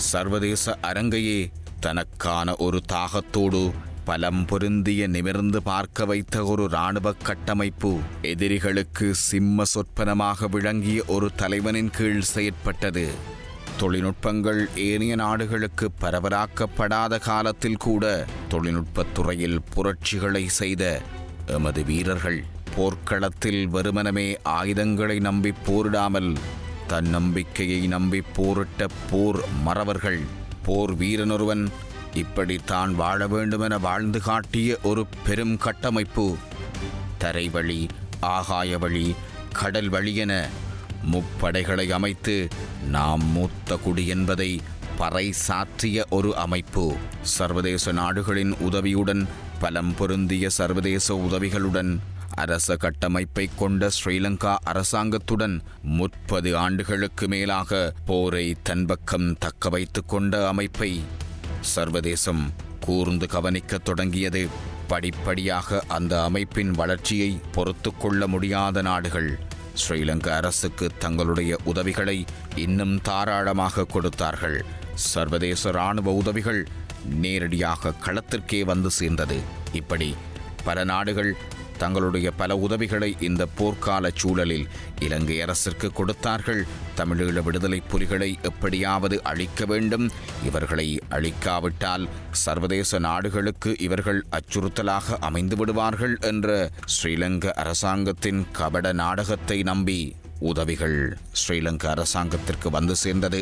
சர்வதேச அரங்கையே தனக்கான ஒரு தாகத்தோடு பலம் பொருந்திய நிமிர்ந்து பார்க்க வைத்த ஒரு இராணுவ கட்டமைப்பு எதிரிகளுக்கு சிம்ம சொற்பனமாக விளங்கிய ஒரு தலைவனின் கீழ் செயற்பட்டது. தொழில்நுட்பங்கள் ஏனைய நாடுகளுக்கு பரவலாக்கப்படாத காலத்தில் கூட தொழில்நுட்பத் துறையில் புரட்சிகளை செய்த எமது வீரர்கள் போர்க்களத்தில் வெறுமனமே ஆயுதங்களை நம்பி போரிடாமல் தன்னம்பிக்கையை நம்பி போரிட்ட போர் மறவர்கள். போர் வீரனொருவன் இப்படி தான் வாழ வேண்டுமென வாழ்ந்து காட்டிய ஒரு பெரும் கட்டமைப்பு. தரைவழி, ஆகாய வழி, கடல் வழி என முப்படைகளை அமைத்து நாம் மூத்த குடி என்பதை பறை சாற்றிய ஒரு அமைப்பு. சர்வதேச நாடுகளின் உதவியுடன் பலம் பொருந்திய சர்வதேச உதவிகளுடன் அரச கட்டமைப்பை கொண்ட ஸ்ரீலங்கா அரசாங்கத்துடன் 30 ஆண்டுகளுக்கு மேலாக போரை தன்பக்கம் தக்க வைத்துக் கொண்ட அமைப்பை சர்வதேசம் கூர்ந்து கவனிக்கத் தொடங்கியது. படிப்படியாக அந்த அமைப்பின் வளர்ச்சியை பொறுத்து கொள்ள முடியாத நாடுகள் ஸ்ரீலங்கா அரசுக்கு தங்களுடைய உதவிகளை இன்னும் தாராளமாக கொடுத்தார்கள். சர்வதேச இராணுவ உதவிகள் நேரடியாக களத்திற்கே வந்து சேர்ந்தது. இப்படி பல நாடுகள் தங்களுடைய பல உதவிகளை இந்த போர்க்கால சூழலில் இலங்கை அரசிற்கு கொடுத்தார்கள். தமிழீழ விடுதலை புலிகளை எப்படியாவது அழிக்க வேண்டும், இவர்களை அழிக்காவிட்டால் சர்வதேச நாடுகளுக்கு இவர்கள் அச்சுறுத்தலாக அமைந்து விடுவார்கள் என்ற ஸ்ரீலங்கா அரசாங்கத்தின் கபட நாடகத்தை நம்பி உதவிகள் ஸ்ரீலங்கா அரசாங்கத்திற்கு வந்து சேர்ந்தது.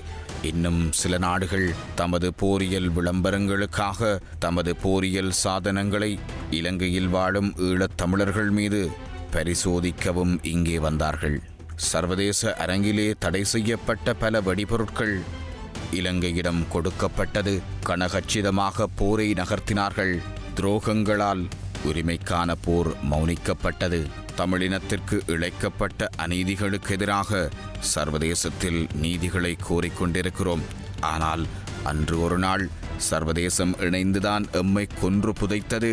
இன்னும் சில நாடுகள் தமது போரியல் விளம்பரங்களுக்காக தமது போரியல் சாதனங்களை இலங்கையில் வாழும் ஈழத் தமிழர்கள் மீது பரிசோதிக்கவும் இங்கே வந்தார்கள். சர்வதேச அரங்கிலே தடை செய்யப்பட்ட பல வெடிபொருட்கள் இலங்கையிடம் கொடுக்கப்பட்டது. கனகச்சிதமாக போரை நகர்த்தினார்கள். துரோகங்களால் உரிமைக்கான போர் மௌனிக்கப்பட்டது. தமிழினத்திற்கு இழைக்கப்பட்ட அநீதிகளுக்கு எதிராக சர்வதேசத்தில் நீதிகளை கோரிக்கொண்டிருக்கிறோம். ஆனால் அன்று ஒரு நாள் சர்வதேசம் இணைந்துதான் எம்மை கொன்று புதைத்தது.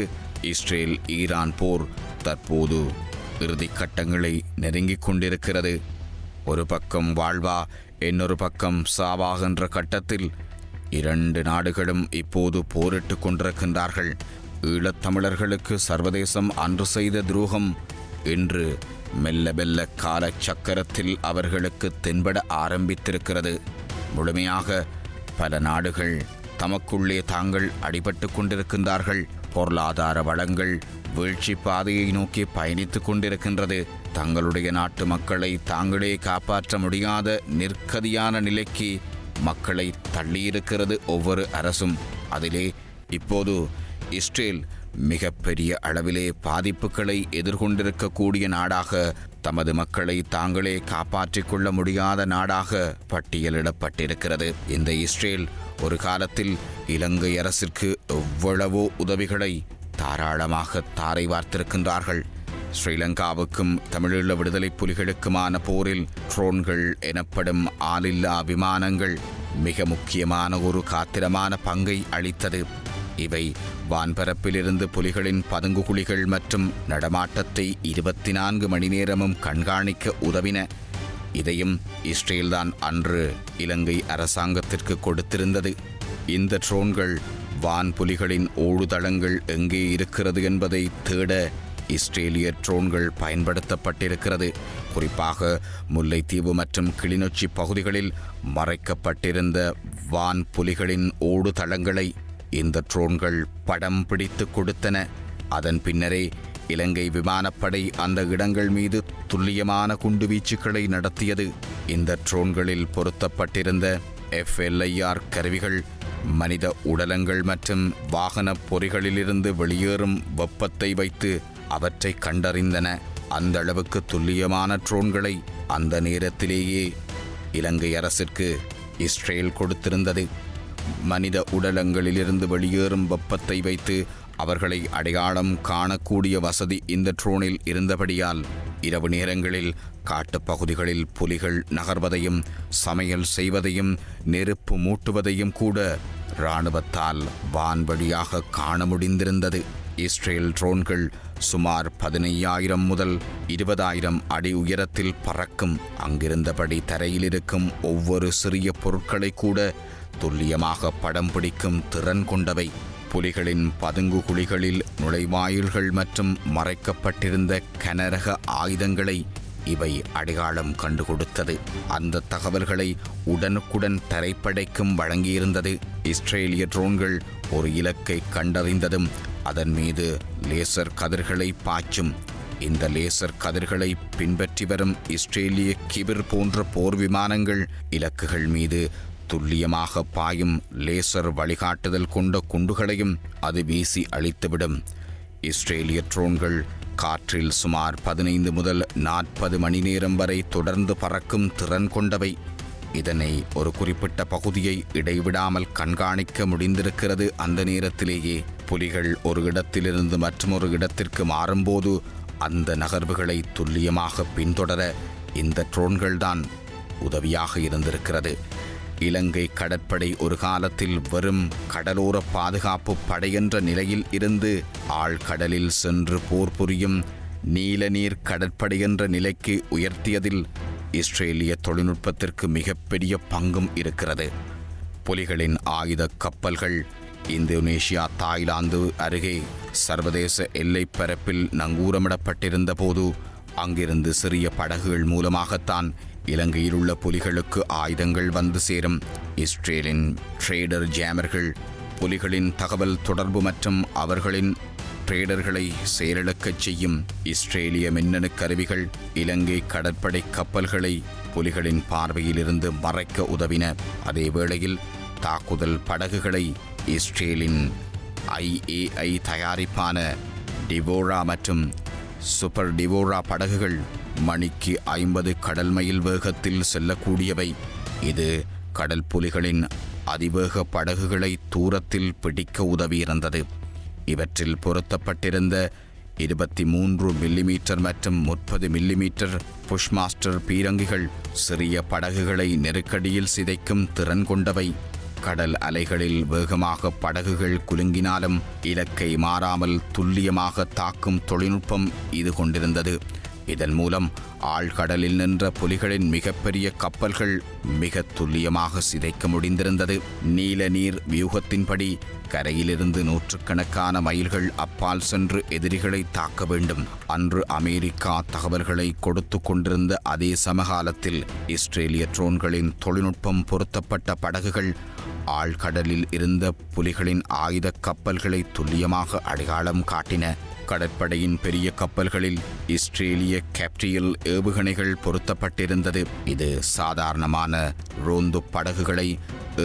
இஸ்ரேல் ஈரான் போர் தற்போது இறுதி கட்டங்களை நெருங்கிக் கொண்டிருக்கிறது. ஒரு பக்கம் வாழ்வா, இன்னொரு பக்கம் சாவாகின்ற கட்டத்தில் 2 நாடுகளும் இப்போது போரிட்டு கொண்டிருக்கின்றார்கள். ஈழத்தமிழர்களுக்கு சர்வதேசம் அன்று செய்த துரோகம் இன்று மெல்ல மெல்ல கால சக்கரத்தில் அவர்களுக்கு தென்பட ஆரம்பித்திருக்கிறது. முழுமையாக பல நாடுகள் தமக்குள்ளே தாங்கள் அடிபட்டு கொண்டிருக்கின்றார்கள். பொருளாதார வளங்கள் வீழ்ச்சி பாதையை நோக்கி பயணித்து கொண்டிருக்கின்றது. தங்களுடைய நாட்டு மக்களை தாங்களே காப்பாற்ற முடியாத நிர்கதியான நிலைக்கு மக்களை தள்ளியிருக்கிறது ஒவ்வொரு அரசும். அதிலே இப்போது இஸ்ரேல் மிகப்பெரிய அளவிலே பாதிப்புகளை எதிர்கொண்டிருக்கக்கூடிய நாடாக, தமது மக்களை தாங்களே காப்பாற்றிக் கொள்ள முடியாத நாடாக பட்டியலிடப்பட்டிருக்கிறது. இந்த இஸ்ரேல் ஒரு காலத்தில் இலங்கை அரசிற்கு எவ்வளவோ உதவிகளை தாராளமாக தாரை வார்த்திருக்கின்றார்கள். ஸ்ரீலங்காவுக்கும் தமிழீழ விடுதலை புலிகளுக்குமான போரில் ட்ரோன்கள் எனப்படும் ஆளில்லா விமானங்கள் மிக முக்கியமான ஒரு காத்திரமான பங்கை அளித்தது. இவை வான்பரப்பிலிருந்து புலிகளின் பதுங்குகுழிகள் மற்றும் நடமாட்டத்தை 24 மணி நேரமும் கண்காணிக்க உதவின. இதையும் இஸ்ரேல்தான் அன்று இலங்கை அரசாங்கத்திற்கு கொடுத்திருந்தது. இந்த ட்ரோன்கள் வான் புலிகளின் ஓடுதளங்கள் எங்கே இருக்கிறது என்பதை தேட இஸ்ரேலிய ட்ரோன்கள் பயன்படுத்தப்பட்டிருக்கிறது. குறிப்பாக முல்லைத்தீவு மற்றும் கிளிநொச்சி பகுதிகளில் மறைக்கப்பட்டிருந்த வான் புலிகளின் ஓடுதளங்களை இந்த ட்ரோன்கள் படம் பிடித்து கொடுத்தன. அதன் பின்னரே இலங்கை விமானப்படை அந்த இடங்கள் மீது துல்லியமான குண்டுவீச்சுக்களை நடத்தியது. இந்த ட்ரோன்களில் பொருத்தப்பட்டிருந்த FLIR கருவிகள் மனித உடலங்கள் மற்றும் வாகன பொறிகளிலிருந்து வெளியேறும் வெப்பத்தை வைத்து அவற்றை கண்டறிந்தன. அந்த அளவுக்கு துல்லியமான ட்ரோன்களை அந்த நேரத்திலேயே இலங்கை அரசிற்கு இஸ்ரேல் கொடுத்திருந்தது. மனித உடலங்களிலிருந்து வெளியேறும் வெப்பத்தை வைத்து அவர்களை அடையாளம் காணக்கூடிய வசதி இந்த ட்ரோனில் இருந்தபடியால் இரவு நேரங்களில் காட்டுப்பகுதிகளில் புலிகள் நகர்வதையும் சமையல் செய்வதையும் நெருப்பு மூட்டுவதையும் கூட இராணுவத்தால் வான்வழியாக காண முடிந்திருந்தது. இஸ்ரேல் ட்ரோன்கள் சுமார் 15,000 முதல் 20,000 அடி உயரத்தில் பறக்கும். அங்கிருந்தபடி தரையில் இருக்கும் ஒவ்வொரு சிறிய பொருட்களை கூட துல்லியமாக படம் பிடிக்கும் திறன் கொண்டவை. புலிகளின் பதுங்கு குழிகளில் நுழைவாயில்கள் மற்றும் மறைக்கப்பட்டிருந்த கனரக ஆயுதங்களை இவை அடையாளம் கண்டு கொடுத்தது. அந்த தகவல்களை உடனுக்குடன் தரைப்படைக்கும் வழங்கியிருந்தது. இஸ்ரேலிய ட்ரோன்கள் ஒரு இலக்கை கண்டறிந்ததும் அதன் மீது லேசர் கதிர்களை பாய்ச்சும். இந்த லேசர் கதிர்களை பின்பற்றி வரும் இஸ்ரேலிய கிபிர் போன்ற போர் விமானங்கள் இலக்குகள் மீது துல்லியமாக பாயும் லேசர் வழிகாட்டுதல் கொண்ட குண்டுகளையும் அது வீசி அழித்துவிடும். இஸ்ரேலிய ட்ரோன்கள் காற்றில் சுமார் 15 முதல் 40 மணி நேரம் வரை தொடர்ந்து பறக்கும் திறன் கொண்டவை. இதனை ஒரு குறிப்பிட்ட பகுதியை இடைவிடாமல் கண்காணிக்க முடிந்திருக்கிறது. அந்த நேரத்திலேயே புலிகள் ஒரு இடத்திலிருந்து மற்றொரு இடத்திற்கு மாறும்போது அந்த நகர்வுகளை துல்லியமாக பின்தொடர இந்த ட்ரோன்கள்தான் உதவியாக இருந்திருக்கிறது. இலங்கை கடற்படை ஒரு காலத்தில் வெறும் கடலோர பாதுகாப்பு படை என்ற நிலையில் இருந்து ஆழ்கடலில் சென்று போர் புரியும் நீலநீர் கடற்படை என்ற நிலைக்கு உயர்த்தியதில் இஸ்ரேலிய தொழில்நுட்பத்திற்கு மிகப்பெரிய பங்கும் இருக்கிறது. புலிகளின் ஆயுத கப்பல்கள் இந்தோனேஷியா தாய்லாந்து அருகே சர்வதேச எல்லைப் பரப்பில் நங்கூரமிடப்பட்டிருந்த போது அங்கிருந்து சிறிய படகுகள் மூலமாகத்தான் இலங்கையில் உள்ள புலிகளுக்கு ஆயுதங்கள் வந்து சேரும். இஸ்ரேலின் ட்ரேடர் ஜாமர்கள் புலிகளின் தகவல் தொடர்பு மற்றும் அவர்களின் ட்ரேடர்களை செயலிழக்கச் செய்யும். இஸ்ரேலிய மின்னணு கருவிகள் இலங்கை கடற்படை கப்பல்களை புலிகளின் பார்வையிலிருந்து மறைக்க உதவின. அதே வேளையில் தாக்குதல் படகுகளை இஸ்ரேலின் IAI தயாரிப்பான டிவோரா மற்றும் சூப்பர் டிவோரா படகுகள் மணிக்கு 50 கடல் மைல் வேகத்தில் செல்லக்கூடியவை. இது கடல் புலிகளின் அதிவேக படகுகளை தூரத்தில் பிடிக்க உதவியிருந்தது. இவற்றில் பொருத்தப்பட்டிருந்த 23 மில்லிமீட்டர் மற்றும் 30 மில்லிமீட்டர் புஷ்மாஸ்டர் பீரங்கிகள் சிறிய படகுகளை நெருக்கடியில் சிதைக்கும் திறன் கொண்டவை. கடல் அலைகளில் வேகமாக படகுகள் குலுங்கினாலும் இலக்கை மாறாமல் துல்லியமாக தாக்கும் தொழில்நுட்பம் இது கொண்டிருந்தது. இதன் மூலம் ஆழ்கடலில் நின்ற புலிகளின் மிகப்பெரிய கப்பல்கள் மிக துல்லியமாக சிதைக்க முடிந்திருந்தது. நீல நீர் வியூகத்தின்படி கரையிலிருந்து நூற்றுக்கணக்கான மைல்கள் அப்பால் சென்று எதிரிகளை தாக்க வேண்டும். அன்று அமெரிக்கா தகவல்களை கொடுத்து கொண்டிருந்த அதே சமகாலத்தில் இஸ்ரேலிய ட்ரோன்களின் தொழில்நுட்பம் பொருத்தப்பட்ட படகுகள் ஆழ்கடலில் இருந்த புலிகளின் ஆயுத கப்பல்களை துல்லியமாக அடையாளம் காட்டின. கடற்படையின் பெரிய கப்பல்களில் இஸ்ரேலிய கேப்ரியல் ஏவுகணைகள் பொருத்தப்பட்டிருந்தது. இது சாதாரணமான ரோந்து படகுகளை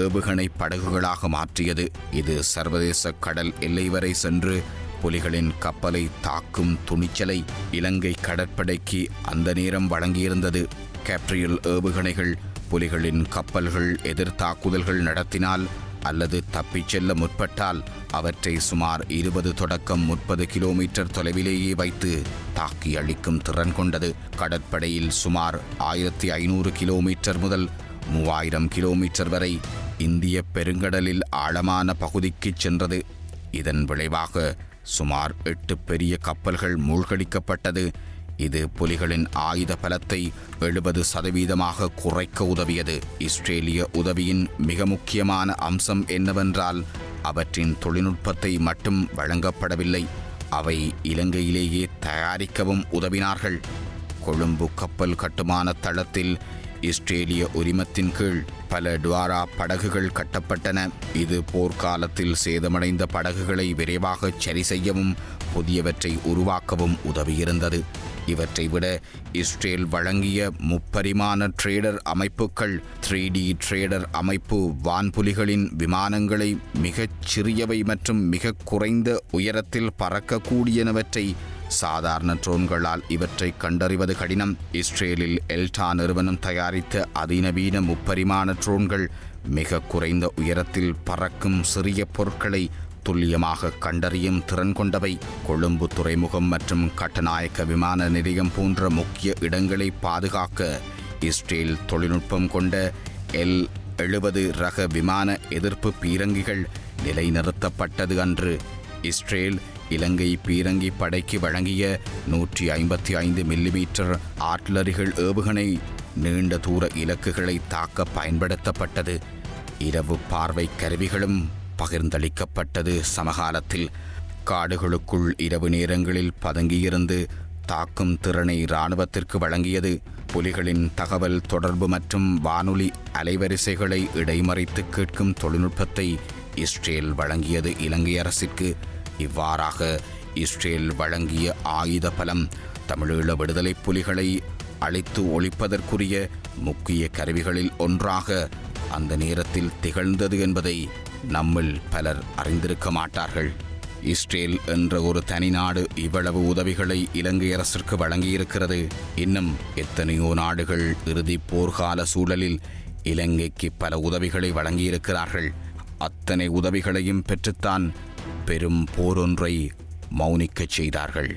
ஏவுகணை படகுகளாக மாற்றியது. இது சர்வதேச கடல் எல்லை வரை சென்று புலிகளின் கப்பலை தாக்கும் துணிச்சலை இலங்கை கடற்படைக்கு அந்த நேரம் வழங்கியிருந்தது. கேப்ரியல் ஏவுகணைகள் புலிகளின் கப்பல்கள் எதிர்த்தாக்குதல்கள் நடத்தினால் அல்லது தப்பிச் செல்ல முற்பட்டால் அவற்றை சுமார் 20 தொடக்கம் 30 கிலோமீட்டர் தொலைவிலேயே வைத்து தாக்கி அழிக்கும் திறன் கொண்டது. கடற்படையில் சுமார் 1500 கிலோமீட்டர் முதல் 3000 கிலோமீட்டர் வரை இந்திய பெருங்கடலில் ஆழமான பகுதிக்கு சென்றது. இதன் விளைவாக சுமார் 8 பெரிய கப்பல்கள் மூழ்கடிக்கப்பட்டது. இது புலிகளின் ஆயுத பலத்தை 70% குறைக்க உதவியது. இஸ்ரேலிய உதவியின் மிக முக்கியமான அம்சம் என்னவென்றால் அவற்றின் தொழில்நுட்பத்தை மட்டும் வழங்கப்படவில்லை, அவை இலங்கையிலேயே தயாரிக்கவும் உதவினார்கள். கொழும்பு கப்பல் கட்டுமான தளத்தில் இஸ்ரேலிய உரிமத்தின் கீழ் பல டுவாரா படகுகள் கட்டப்பட்டன. இது போர்க்காலத்தில் சேதமடைந்த படகுகளை விரைவாக சரி செய்யவும் புதியவற்றை உருவாக்கவும் உதவியிருந்தது. இவற்றை விட இஸ்ரேல் வழங்கிய முப்பரிமாண ட்ரேடர் அமைப்புகள் 3D ட்ரேடர் அமைப்பு வான்புலிகளின் விமானங்களை மிகச் சிறியவை மற்றும் மிக குறைந்த உயரத்தில் பறக்கக்கூடியனவற்றை சாதாரண ட்ரோன்களால் இவற்றை கண்டறிவது கடினம். இஸ்ரேலில் எல்டா நிறுவனம் தயாரித்த அதிநவீன முப்பரிமாண ட்ரோன்கள் மிக குறைந்த உயரத்தில் பறக்கும் சிறிய பொருட்களை துல்லியமாக கண்டறியும் திறன் கொண்டவை. கொழும்பு துறைமுகம் மற்றும் கட்டநாயக்க விமான நிலையம் போன்ற முக்கிய இடங்களை பாதுகாக்க இஸ்ரேல் தொழில்நுட்பம் கொண்ட L-70 ரக விமான எதிர்ப்பு பீரங்கிகள் நிலைநிறுத்தப்பட்டது. அன்று இஸ்ரேல் இலங்கை பீரங்கி படைக்கு வழங்கிய 155 மில்லிமீட்டர் ஆர்ட்லரிகள் ஏவுகணை நீண்ட தூர இலக்குகளை தாக்க பயன்படுத்தப்பட்டது. இரவு பார்வை கருவிகளும் பகிர்ந்தளிக்கப்பட்டது. சமகாலத்தில் காடுகளுக்குள் இரவு நேரங்களில் பதுங்கியிருந்து தாக்கும் திறனை இராணுவத்திற்கு வழங்கியது. புலிகளின் தகவல் தொடர்பு மற்றும் வானொலி அலைவரிசைகளை இடைமறித்து கேட்கும் தொழில்நுட்பத்தை இஸ்ரேல் வழங்கியது இலங்கை அரசிற்கு. இவ்வாறாக இஸ்ரேல் வழங்கிய ஆயுத பலம் தமிழீழ விடுதலை புலிகளை அழித்து ஒழிப்பதற்குரிய முக்கிய கருவிகளில் ஒன்றாக அந்த நேரத்தில் திகழ்ந்தது என்பதை நம்மில் பலர் அறிந்திருக்க மாட்டார்கள். இஸ்ரேல் என்ற ஒரு தனி நாடு இவ்வளவு உதவிகளை இலங்கை அரசிற்கு வழங்கியிருக்கிறது. இன்னும் எத்தனையோ நாடுகள் இறுதி போர்க்கால சூழலில் இலங்கைக்கு பல உதவிகளை வழங்கியிருக்கிறார்கள். அத்தனை உதவிகளையும் பெற்றுத்தான் பெரும் போரொன்றை மௌனிக்கச் செய்தார்கள்.